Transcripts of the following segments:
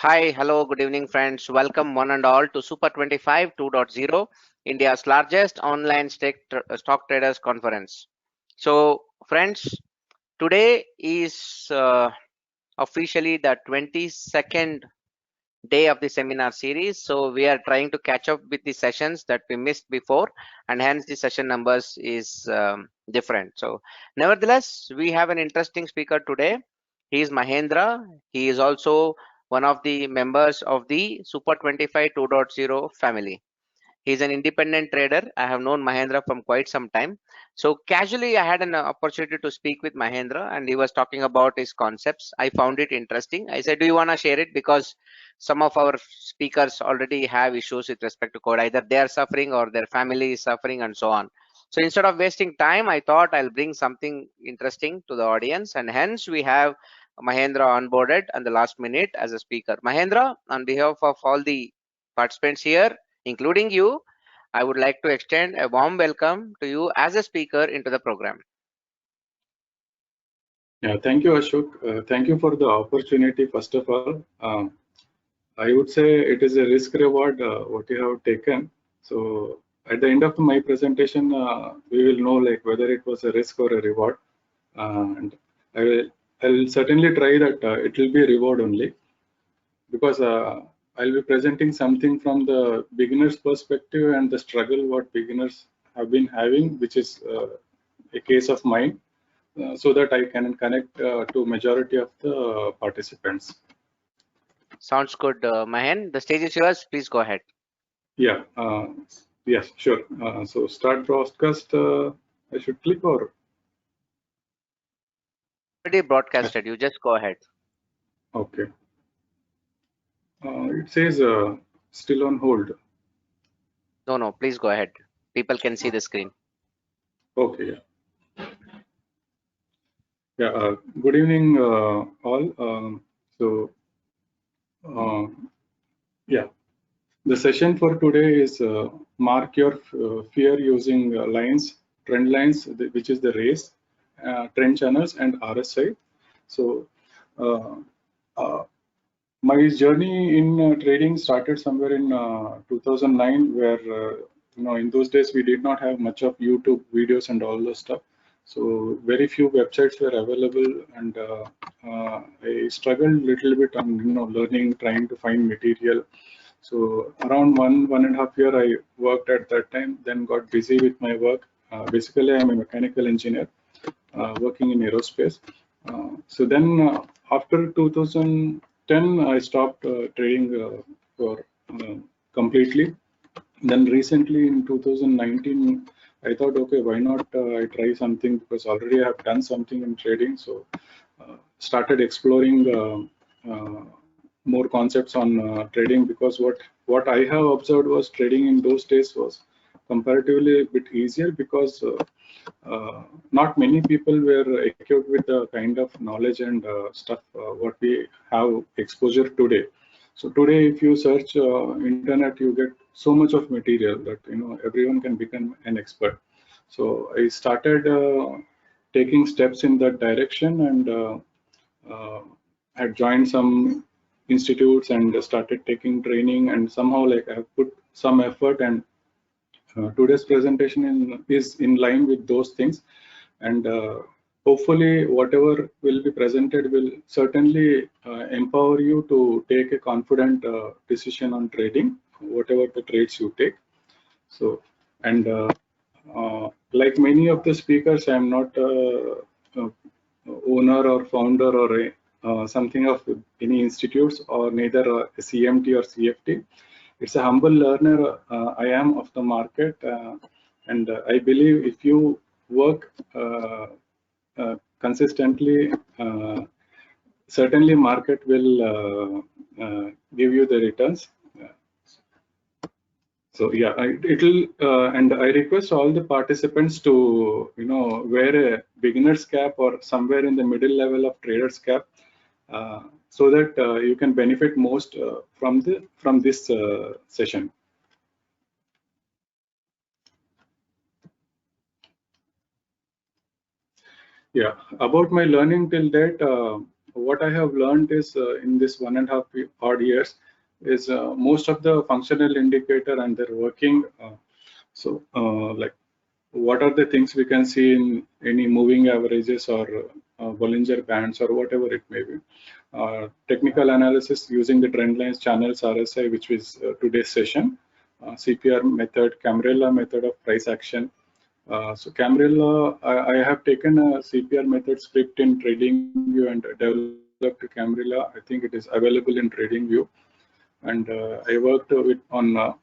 Hi, hello, good evening, friends. Welcome one and all to Super 25 2.0, India's largest online stock traders conference. So, friends, today is officially the 22nd day of the seminar series. So, we are trying to catch up with the sessions that we missed before, and hence the session numbers is different. So, nevertheless, we have an interesting speaker today. He is Mahendra. He is also one of the members of the Super 25 2.0 family. He's an independent trader. I have known Mahendra from quite some time. So casually, I had an opportunity to speak with Mahendra, and he was talking about his concepts. I found it interesting. I said, "Do you want to share it?" Because some of our speakers already have issues with respect to code. Either they are suffering or their family is suffering, and so on. So instead of wasting time, I thought I'll bring something interesting to the audience, and hence we have Mahendra onboarded at the last minute as a speaker. Mahendra, on behalf of all the participants here, including you, I would like to extend a warm welcome to you as a speaker into the program. Yeah, thank you, Ashok. Thank you for the opportunity, first of all. I would say it is a risk reward what you have taken. So at the end of my presentation, we will know like whether it was a risk or a reward. And I'll certainly try that it will be a reward only because I'll be presenting something from the beginner's perspective and the struggle what beginners have been having, which is a case of mine, so that I can connect to majority of the participants. Sounds good, Mahen. The stage is yours. Please go ahead. Yeah, yes, sure. So start broadcast, I should click or? Already broadcasted. You just go ahead. Okay. It says still on hold. No, no, please go ahead. People can see the screen. Okay, yeah. Yeah, good evening all. So, uh, yeah, the session for today is mark your fear using lines, trend lines, which is the race, trend channels, and RSI. So, uh, uh, my journey in trading started somewhere in 2009, where in those days we did not have much of YouTube videos and all those stuff. So very few websites were available, and I struggled a little bit on learning, trying to find material. So around one and a half year I worked at that time, then got busy with my work. Basically, I'm a mechanical engineer working in aerospace. So then after 2010, I stopped trading for completely. Then recently in 2019, I thought, okay, why not I try something, because already I have done something in trading. So started exploring more concepts on trading, because what I have observed was trading in those days was comparatively a bit easier, because not many people were equipped with the kind of knowledge and stuff what we have exposure today. So today, if you search internet, you get so much of material that everyone can become an expert. So I started taking steps in that direction, and uh, had joined some institutes and started taking training, and somehow like I have put some effort, and today's presentation is in line with those things. And hopefully whatever will be presented will certainly empower you to take a confident decision on trading, whatever the trades you take. So, and like many of the speakers, I am not uh, owner or founder or something of any institutes, or neither a CMT or CFT. It's a humble learner I am of the market, and I believe if you work consistently, certainly market will give you the returns. So yeah, it'll and I request all the participants to wear a beginner's cap or somewhere in the middle level of trader's cap, so that you can benefit most from this session. Yeah, about my learning till date, what I have learned is in this 1.5 odd years is most of the functional indicator and their working. Like what are the things we can see in any moving averages or Bollinger Bands or whatever it may be. Technical analysis using the trend lines, channels, RSI, which is today's session. CPR method, Camarilla method of price action. So Camarilla, I have taken a CPR method script in TradingView and developed Camarilla. I think it is available in TradingView. And I worked on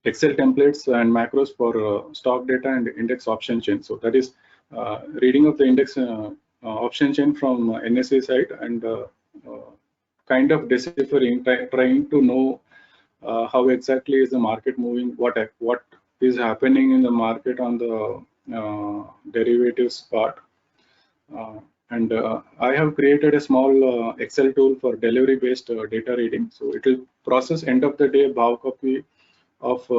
Excel templates and macros for stock data and index option chain. So that is reading of the index option chain from NSE side and kind of deciphering, trying to know how exactly is the market moving, what is happening in the market on the derivatives part. I have created a small Excel tool for delivery-based data reading. So it will process end of the day BAV copy of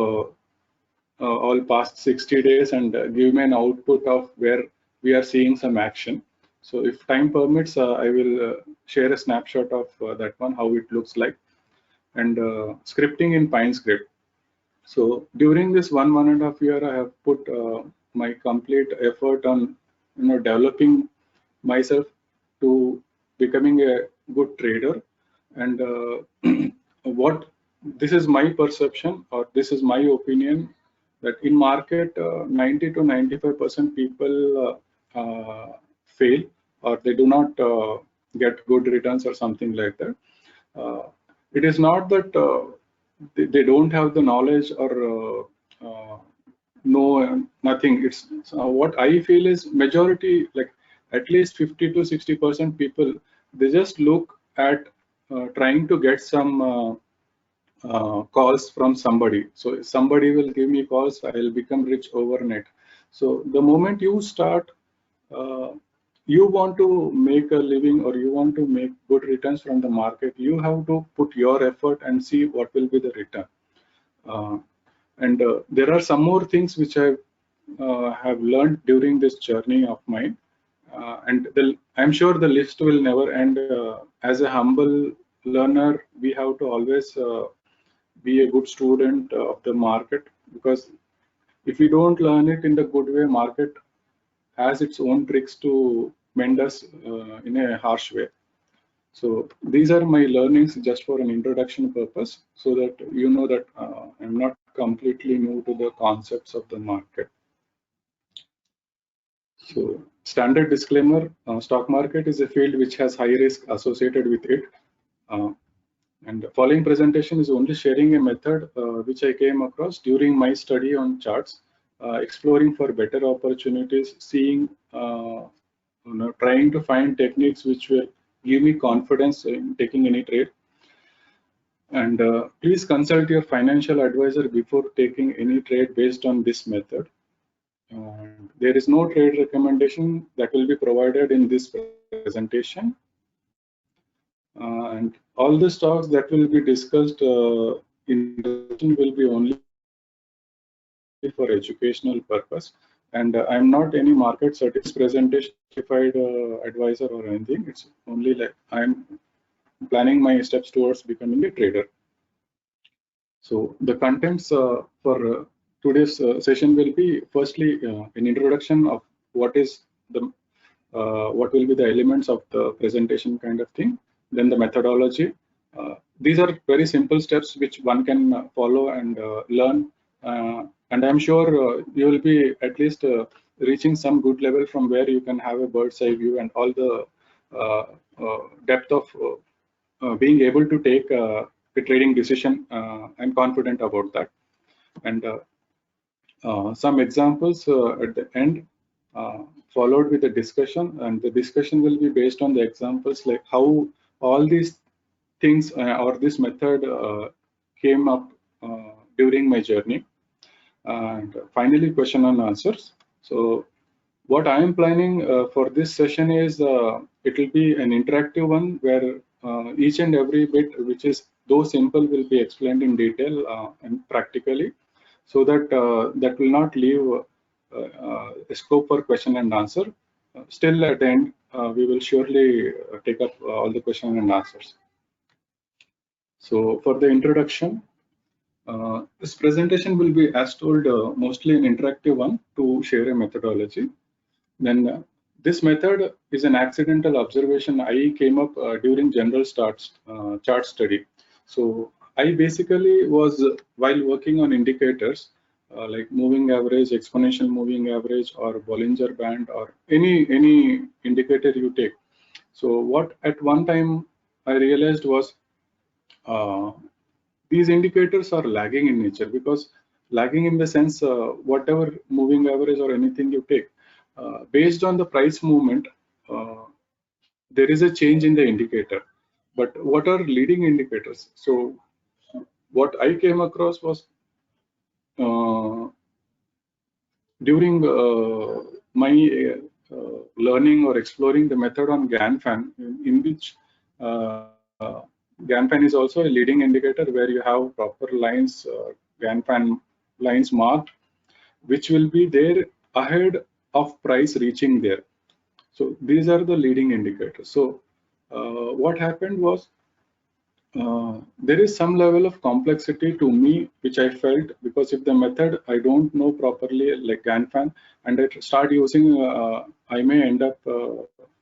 all past 60 days and give me an output of where we are seeing some action. So if time permits, I will share a snapshot of that one, how it looks like, and scripting in PineScript. So during this 1.5 year, I have put my complete effort on developing myself to becoming a good trader. And what this is my perception, or this is my opinion, that in market 90 to 95% people fail, or they do not get good returns or something like that. It is not that they don't have the knowledge or know nothing. It's what I feel is majority, like at least 50 to 60% people, they just look at trying to get some calls from somebody. So somebody will give me calls, I'll become rich overnight. So the moment you start, you want to make a living or you want to make good returns from the market, you have to put your effort and see what will be the return. There are some more things which I have learned during this journey of mine. I'm sure the list will never end. As a humble learner, we have to always be a good student of the market, because if we don't learn it in the good way, market has its own tricks to mend us in a harsh way. So these are my learnings just for an introduction purpose, so that you know that I'm not completely new to the concepts of the market. So standard disclaimer, stock market is a field which has high risk associated with it. And the following presentation is only sharing a method which I came across during my study on charts, exploring for better opportunities, seeing, trying to find techniques which will give me confidence in taking any trade. And please consult your financial advisor before taking any trade based on this method. There is no trade recommendation that will be provided in this presentation. And all the stocks that will be discussed in the presentation will be only for educational purpose. And I'm not any market certified advisor or anything. It's only like I'm planning my steps towards becoming a trader. So the contents for today's session will be firstly an introduction of what is the what will be the elements of the presentation kind of thing, then the methodology. These are very simple steps which one can follow and learn, and I'm sure you will be at least reaching some good level from where you can have a bird's eye view and all the depth of being able to take a trading decision. I'm confident about that. And some examples at the end, followed with a discussion, and the discussion will be based on the examples, like how all these things or this method came up during my journey. And finally, question and answers. So what I am planning for this session is it will be an interactive one where each and every bit which is though simple will be explained in detail and practically, so that that will not leave a scope for question and answer. still at the end, we will surely take up all the questions and answers. So for the introduction, this presentation will be, as told, mostly an interactive one to share a methodology. Then this method is an accidental observation I came up during general chart study. So I basically was, while working on indicators like moving average, exponential moving average, or Bollinger Band, or any indicator you take. So what at one time I realized was these indicators are lagging in nature, because lagging in the sense whatever moving average or anything you take, based on the price movement, there is a change in the indicator. But what are leading indicators? So what I came across was during my learning or exploring the method on GANFAN, in which GANFAN is also a leading indicator where you have proper lines, GANFAN lines marked, which will be there ahead of price reaching there. So these are the leading indicators. So what happened was, there is some level of complexity to me, which I felt, because if the method I don't know properly, like GANFAN, and I start using, I may end up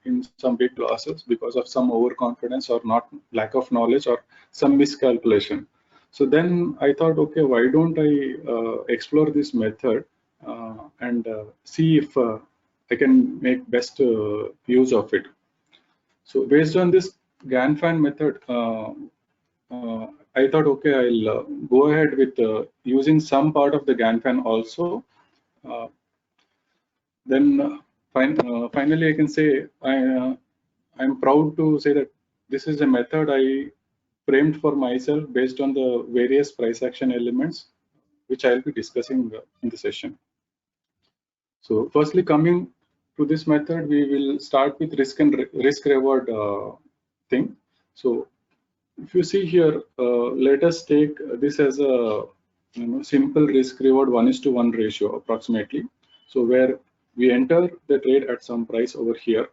in some big losses because of some overconfidence or not lack of knowledge or some miscalculation. So then I thought, okay, why don't I explore this method and see if I can make best use of it. So based on this GANFAN method, I thought, okay, I'll go ahead with using some part of the GANFAN also. Then finally, I can say I'm proud to say that this is a method I framed for myself based on the various price action elements, which I'll be discussing in the session. So firstly, coming to this method, we will start with risk reward thing. So if you see here, let us take this as a simple risk reward 1:1 ratio approximately. So where we enter the trade at some price over here.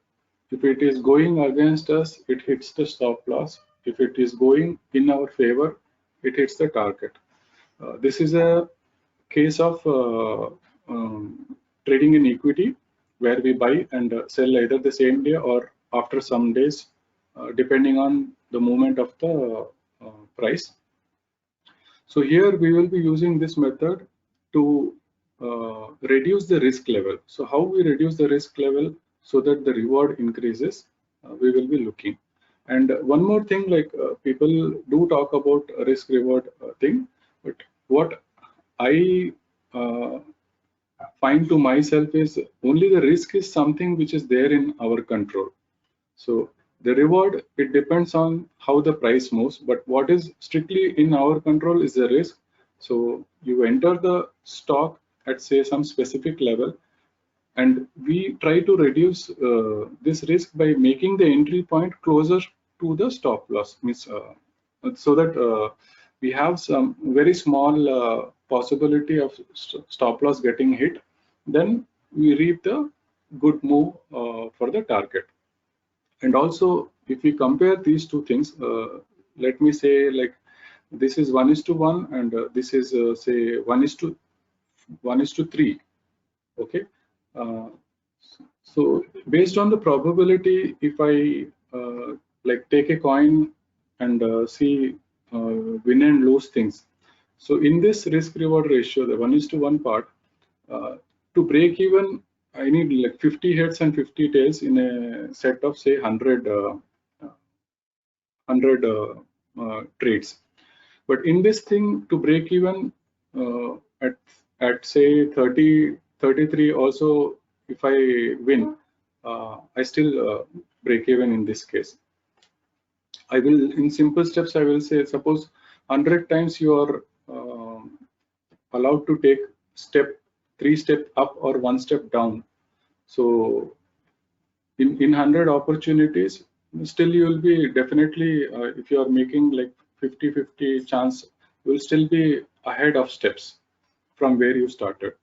If it is going against us, it hits the stop loss. If it is going in our favor, it hits the target. This is a case of trading in equity, where we buy and sell either the same day or after some days, depending on the movement of the price. So here we will be using this method to reduce the risk level. So how we reduce the risk level so that the reward increases, we will be looking. And one more thing, like people do talk about risk reward thing, but what I find to myself is only the risk is something which is there in our control. So the reward, it depends on how the price moves, but what is strictly in our control is the risk. So you enter the stock at say some specific level, and we try to reduce this risk by making the entry point closer to the stop loss, so that we have some very small possibility of stop loss getting hit. Then we reap the good move for the target. And also, if we compare these two things, let me say, like, this is 1:1 and this is say 1:3. Okay. So based on the probability, if I like take a coin and see win and lose things. So in this risk reward ratio, the 1:1 part, to break even, I need like 50 heads and 50 tails in a set of say 100 trades. But in this thing, to break even at say 33 also, if I win, I still break even in this case. I will, in simple steps, I will say, suppose 100 times you are allowed to take 3 step up or 1 step down. So in 100 opportunities, still you will be definitely, if you are making like 50-50 chance, you will still be ahead of steps from where you started.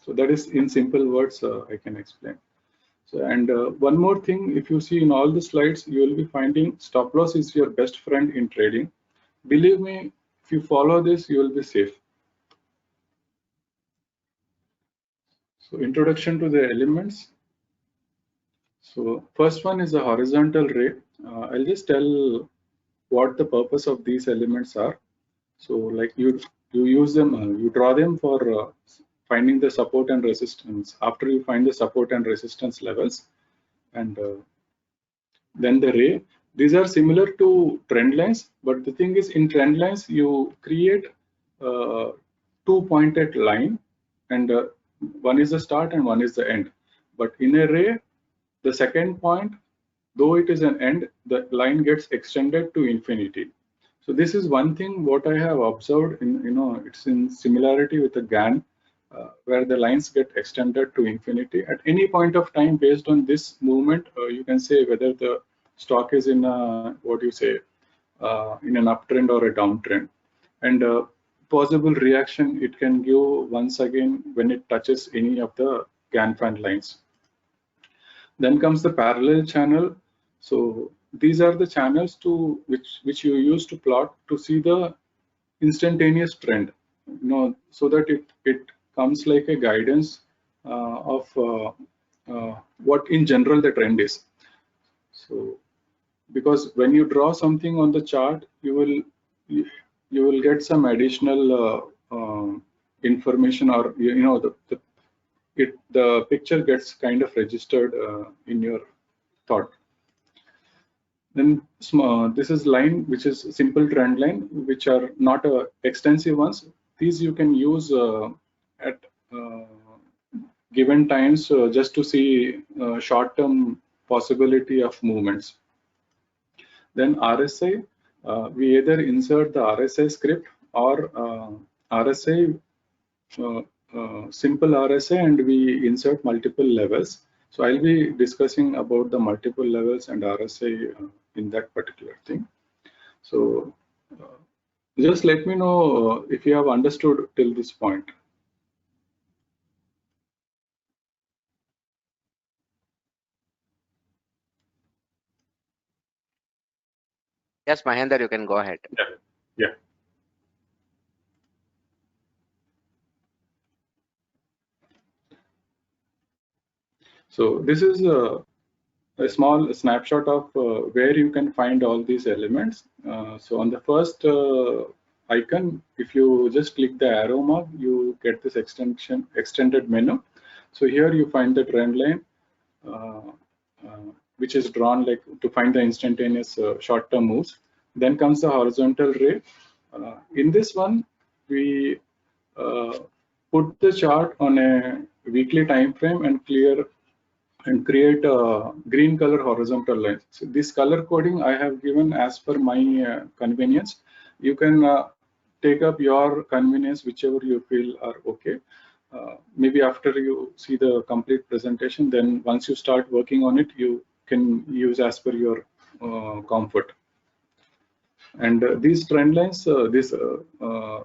So that is in simple words I can explain. So, and one more thing, if you see in all the slides, you will be finding stop loss is your best friend in trading. Believe me, if you follow this, you will be safe. So introduction to the elements. So first one is a horizontal ray. I'll just tell what the purpose of these elements are. So like you use them, you draw them for finding the support and resistance. After you find the support and resistance levels, and then the ray. These are similar to trend lines, but the thing is, in trend lines you create two pointed line, and one is the start and one is the end. But in a ray, the second point, though it is an end, the line gets extended to infinity. So this is one thing what I have observed in, it's in similarity with the GAN, where the lines get extended to infinity at any point of time. Based on this movement, you can say whether the stock is in a, what you say, in an uptrend or a downtrend, and possible reaction it can give once again when it touches any of the Gann-Fan lines. Then comes the parallel channel. So these are the channels to which you use to plot to see the instantaneous trend, so that it comes like a guidance of what in general the trend is. So because when you draw something on the chart, you will get some additional information, or the picture gets kind of registered in your thought. Then this is line which is simple trend line, which are not extensive ones. These you can use at given times just to see short-term possibility of movements. Then RSI, we either insert the RSI script or RSI, simple RSI, and we insert multiple levels. So I'll be discussing about the multiple levels and RSI in that particular thing. So just let me know if you have understood till this point. Yes, Mahendra, you can go ahead. Yeah. So this is a small snapshot of where you can find all these elements. So on the first icon, if you just click the arrow mark, you get this extended menu. So here you find the trend line, which is drawn like to find the instantaneous short-term moves. Then comes the horizontal ray. In this one, we put the chart on a weekly time frame and create a green color horizontal lines. So this color coding I have given as per my convenience. You can take up your convenience, whichever you feel are okay. Maybe after you see the complete presentation, then once you start working on it, you can use as per your comfort. And these trend lines, these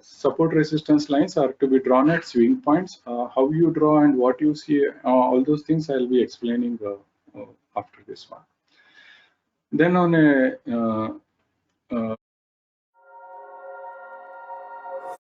support resistance lines are to be drawn at swing points. How you draw and what you see, all those things I'll be explaining after this one. Then on a